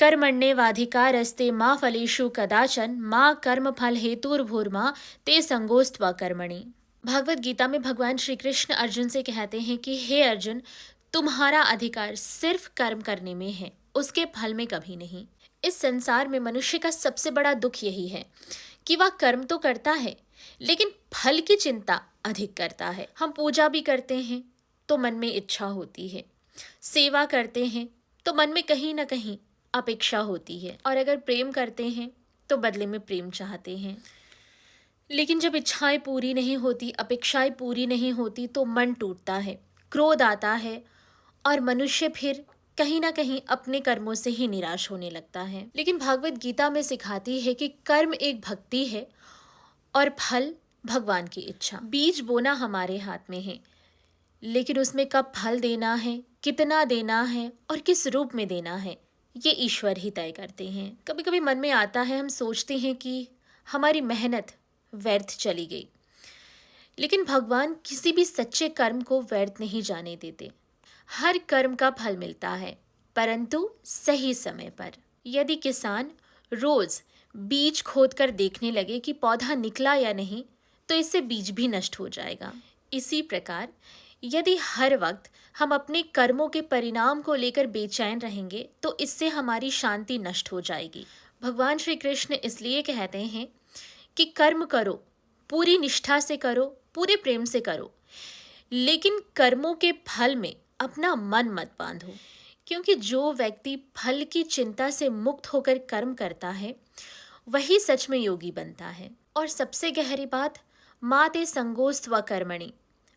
कर्मण्येवाधिकारस्ते मा फलेषु कदाचन मा कर्म फल हेतुर्भुर्मा ते संगोस्त्वा कर्मणि। भागवत गीता में भगवान श्री कृष्ण अर्जुन से कहते हैं कि हे अर्जुन, तुम्हारा अधिकार सिर्फ कर्म करने में है, उसके फल में कभी नहीं। इस संसार में मनुष्य का सबसे बड़ा दुख यही है कि वह कर्म तो करता है लेकिन फल की चिंता अधिक करता है। हम पूजा भी करते हैं तो मन में इच्छा होती है, सेवा करते हैं तो मन में कहीं ना कहीं अपेक्षा होती है, और अगर प्रेम करते हैं तो बदले में प्रेम चाहते हैं। लेकिन जब इच्छाएं पूरी नहीं होती, अपेक्षाएं पूरी नहीं होती तो मन टूटता है, क्रोध आता है और मनुष्य फिर कहीं ना कहीं अपने कर्मों से ही निराश होने लगता है। लेकिन भागवत गीता में सिखाती है कि कर्म एक भक्ति है और फल भगवान की इच्छा। बीज बोना हमारे हाथ में है, लेकिन उसमें कब फल देना है, कितना देना है और किस रूप में देना है, ये ईश्वर ही तय करते हैं। कभी कभी मन में आता है, हम सोचते हैं कि हमारी मेहनत व्यर्थ चली गई, लेकिन भगवान किसी भी सच्चे कर्म को व्यर्थ नहीं जाने देते। हर कर्म का फल मिलता है, परंतु सही समय पर। यदि किसान रोज बीज खोदकर देखने लगे कि पौधा निकला या नहीं, तो इससे बीज भी नष्ट हो जाएगा। इसी प्रकार यदि हर वक्त हम अपने कर्मों के परिणाम को लेकर बेचैन रहेंगे तो इससे हमारी शांति नष्ट हो जाएगी। भगवान श्री कृष्ण इसलिए कहते हैं कि कर्म करो, पूरी निष्ठा से करो, पूरे प्रेम से करो, लेकिन कर्मों के फल में अपना मन मत बांधो, क्योंकि जो व्यक्ति फल की चिंता से मुक्त होकर कर्म करता है वही सच में योगी बनता है। और सबसे गहरी बात, माते संगोस्त्वा कर्मणि,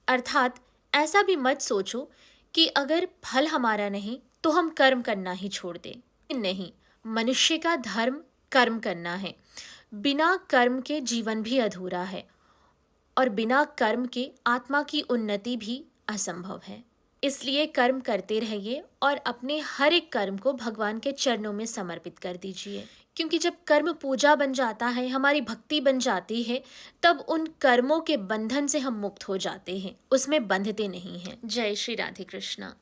अर्थात ऐसा भी मत सोचो कि अगर फल हमारा नहीं तो हम कर्म करना ही छोड़ दें। नहीं, मनुष्य का धर्म कर्म करना है। बिना कर्म के जीवन भी अधूरा है और बिना कर्म के आत्मा की उन्नति भी असंभव है। इसलिए कर्म करते रहिए और अपने हर एक कर्म को भगवान के चरणों में समर्पित कर दीजिए, क्योंकि जब कर्म पूजा बन जाता है, हमारी भक्ति बन जाती है, तब उन कर्मों के बंधन से हम मुक्त हो जाते हैं, उसमें बंधते नहीं हैं। जय श्री राधे कृष्णा।